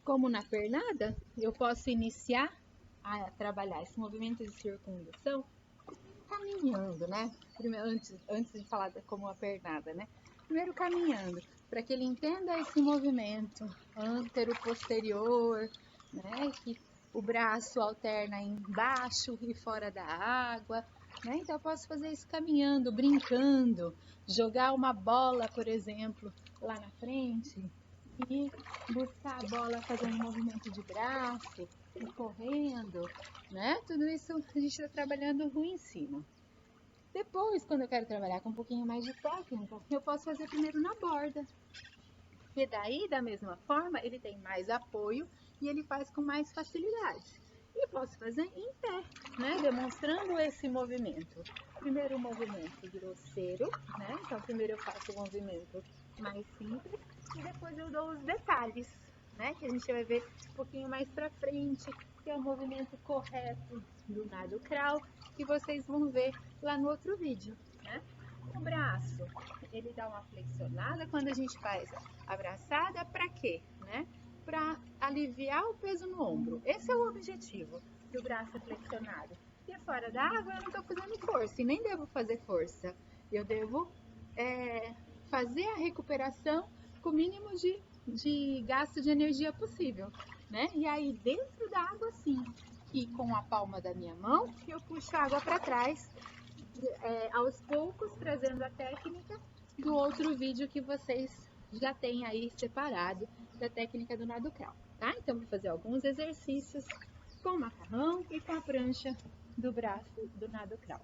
Como na pernada, eu posso iniciar a trabalhar esse movimento de circundação caminhando, né? Primeiro, antes de falar como a pernada, né? Primeiro caminhando, para que ele entenda esse movimento antero-posterior, né? Que o braço alterna embaixo e fora da água, né? Então eu posso fazer isso caminhando, brincando, jogar uma bola, por exemplo, lá na frente e buscar a bola fazendo um movimento de braço e correndo, né? Tudo isso a gente está trabalhando em cima. Depois, quando eu quero trabalhar com um pouquinho mais de técnica, eu posso fazer primeiro na borda. E daí, da mesma forma, ele tem mais apoio e ele faz com mais facilidade. E posso fazer em pé, né? Demonstrando esse movimento. Primeiro o movimento grosseiro, né? Então, primeiro eu faço o movimento mais simples e depois eu dou os detalhes, né? Que a gente vai ver um pouquinho mais pra frente, que é o movimento correto do nado crawl, que vocês vão ver lá no outro vídeo, né? O braço, ele dá uma flexionada quando a gente faz a braçada, para quê, né? Para aliviar o peso no ombro. Esse é o objetivo do braço flexionado. E fora da água eu não estou fazendo força e nem devo fazer força. Eu devo fazer a recuperação com o mínimo de gasto de energia possível, né? E aí dentro da água sim, e com a palma da minha mão eu puxo a água para trás, aos poucos trazendo a técnica do outro vídeo que vocês já têm aí separado da técnica do nado crawl, tá? Então vou fazer alguns exercícios com o macarrão e com a prancha do braço do nado crawl.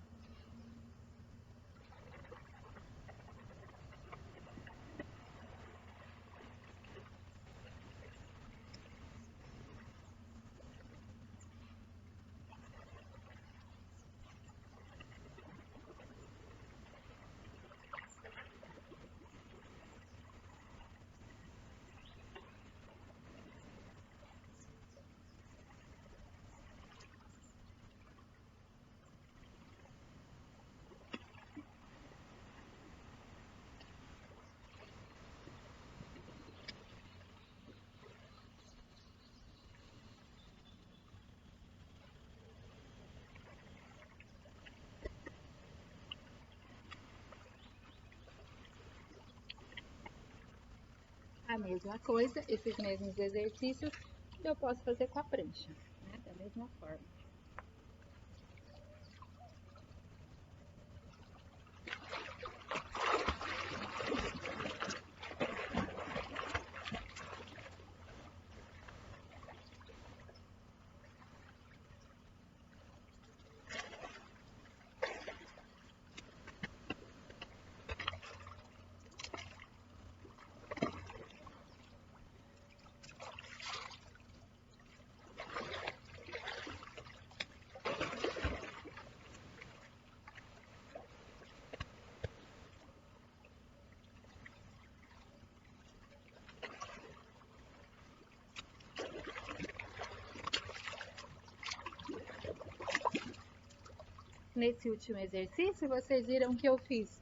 A mesma coisa, esses mesmos exercícios eu posso fazer com a prancha, né? Da mesma forma. Nesse último exercício, vocês viram que eu fiz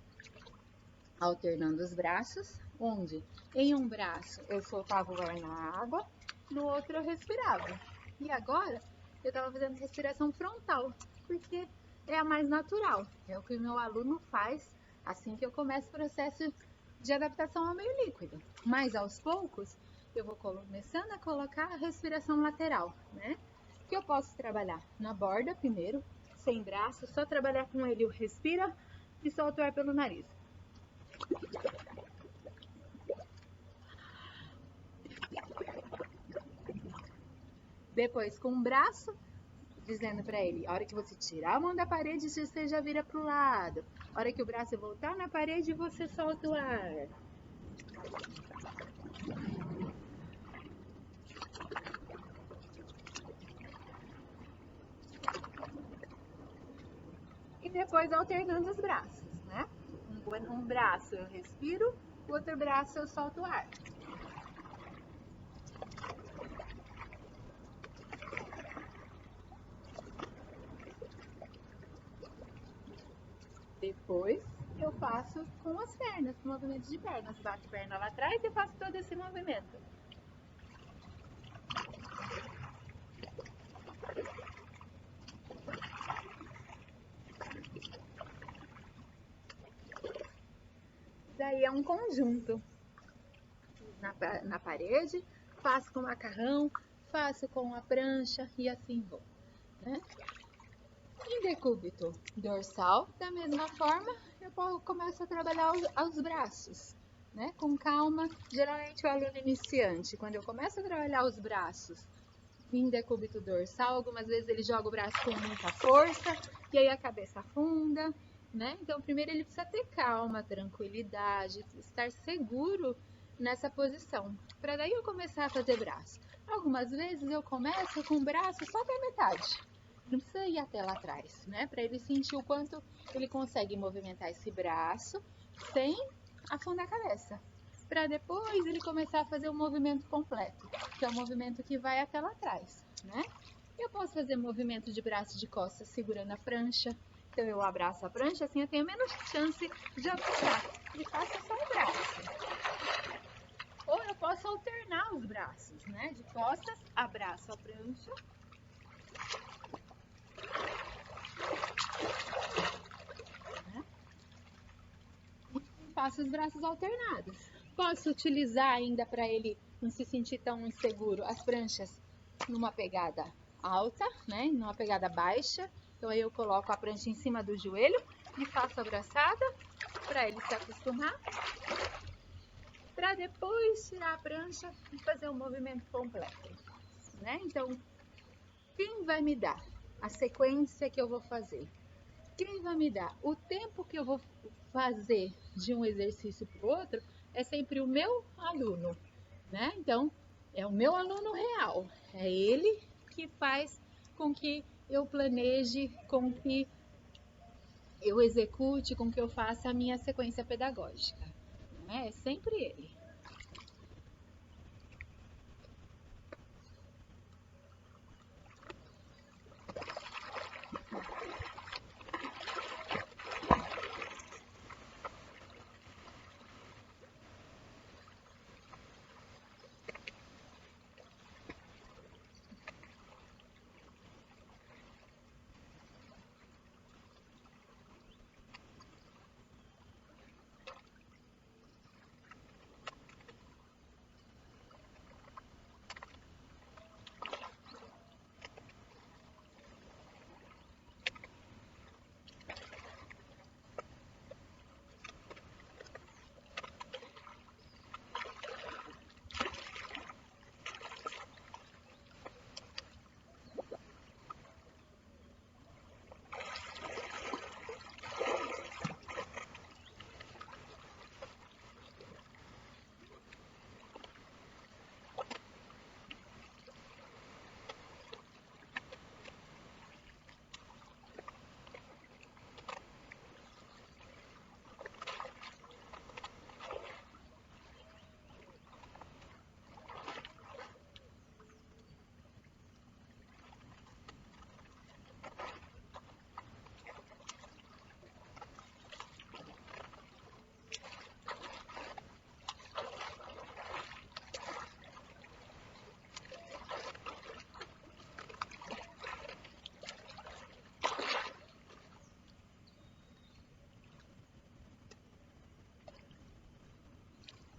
alternando os braços, onde em um braço eu soltava o ar na água, no outro eu respirava. E agora eu estava fazendo respiração frontal, porque é a mais natural, é o que o meu aluno faz assim que eu começo o processo de adaptação ao meio líquido. Mas aos poucos eu vou começando a colocar a respiração lateral, né? Que eu posso trabalhar na borda primeiro, sem braço, só trabalhar com ele, respira e solta o ar pelo nariz. Depois com o braço, dizendo para ele, a hora que você tirar a mão da parede, você já vira pro lado. A hora que o braço voltar na parede, você solta o ar. E depois alternando os braços, né? Um braço eu respiro, o outro braço eu solto o ar. Depois eu faço com as pernas, com movimentos de pernas. Bato a perna lá atrás e faço todo esse movimento. daí é um conjunto. Na parede, faço com o macarrão, faço com a prancha e assim vou, né? Em decúbito dorsal, da mesma forma, eu começo a trabalhar os braços, né? Com calma. Geralmente o aluno iniciante, quando eu começo a trabalhar os braços em decúbito dorsal, algumas vezes ele joga o braço com muita força e aí a cabeça afunda, né? Então primeiro ele precisa ter calma, tranquilidade, estar seguro nessa posição, para daí eu começar a fazer braço. Algumas vezes eu começo com o braço só até a metade, não precisa ir até lá atrás, né? Para ele sentir o quanto ele consegue movimentar esse braço sem afundar a cabeça, para depois ele começar a fazer o movimento completo, que é o movimento que vai até lá atrás, né? Eu posso fazer movimento de braço de costas segurando a prancha, então eu abraço a prancha, assim eu tenho menos chance de afundar e faço só o braço. Ou eu posso alternar os braços, né? De costas, abraço a prancha. Né? E faço os braços alternados. Posso utilizar ainda para ele não se sentir tão inseguro as pranchas numa pegada alta, né? Numa pegada baixa. Então aí eu coloco a prancha em cima do joelho e faço a braçada para ele se acostumar. Para depois tirar a prancha e fazer o movimento completo, né? Então, quem vai me dar a sequência que eu vou fazer? Quem vai me dar o tempo que eu vou fazer de um exercício para o outro é sempre o meu aluno, né? Então, é o meu aluno real, é ele que faz com que eu planeje, com que eu execute, com que eu faça a minha sequência pedagógica, né? É sempre ele.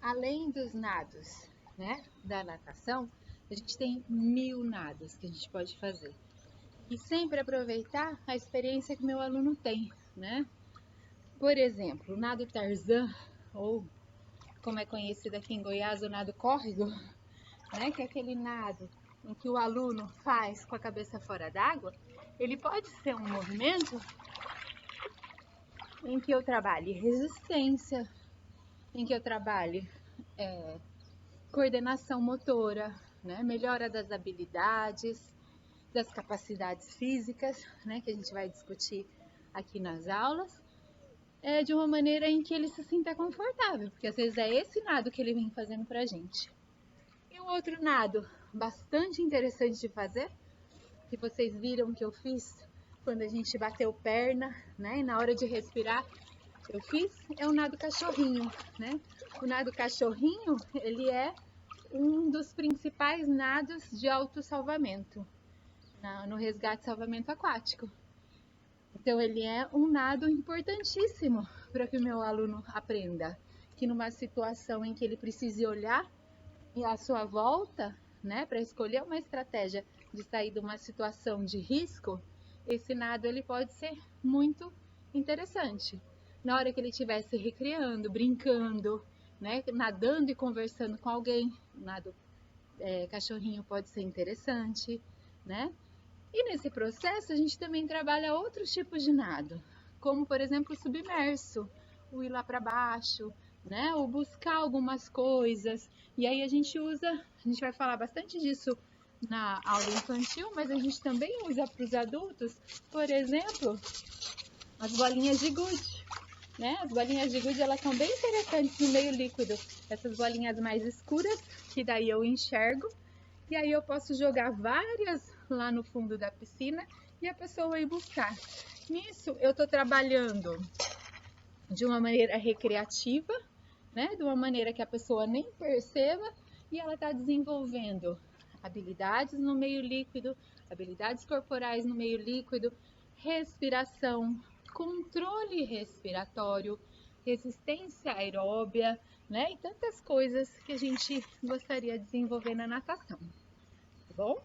Além dos nados, né, da natação, a gente tem 1000 nados que a gente pode fazer. E sempre aproveitar a experiência que meu aluno tem, né? Por exemplo, o nado Tarzan, ou como é conhecido aqui em Goiás, o nado córrego, né, que é aquele nado em que o aluno faz com a cabeça fora d'água, ele pode ser um movimento em que eu trabalhe resistência, em que eu trabalhe coordenação motora, né? Melhora das habilidades, das capacidades físicas, né? Que a gente vai discutir aqui nas aulas, de uma maneira em que ele se sinta confortável, porque às vezes é esse nado que ele vem fazendo pra gente. E um outro nado bastante interessante de fazer, que vocês viram que eu fiz quando a gente bateu perna, né? E na hora de respirar, eu fiz, é o nado cachorrinho, né? O nado cachorrinho, ele é um dos principais nados de autossalvamento, no resgate e salvamento aquático. Então, ele é um nado importantíssimo para que o meu aluno aprenda. que numa situação em que ele precise olhar à sua volta, né, para escolher uma estratégia de sair de uma situação de risco, esse nado ele pode ser muito interessante. Na hora que ele estiver se recreando, brincando, né, nadando e conversando com alguém, nado cachorrinho pode ser interessante, né? E nesse processo a gente também trabalha outros tipos de nado, como por exemplo o submerso, o ir lá para baixo, né? O buscar algumas coisas. E aí a gente vai falar bastante disso na aula infantil, mas a gente também usa para os adultos, por exemplo, as bolinhas de gude. Né? As bolinhas de gude elas são bem interessantes no meio líquido. Essas bolinhas mais escuras, que daí eu enxergo, e aí eu posso jogar várias lá no fundo da piscina e a pessoa ir buscar. Nisso eu estou trabalhando de uma maneira recreativa, né? De uma maneira que a pessoa nem perceba, e ela está desenvolvendo habilidades no meio líquido, habilidades corporais no meio líquido, respiração, controle respiratório, resistência aeróbia, né? E tantas coisas que a gente gostaria de desenvolver na natação, tá bom?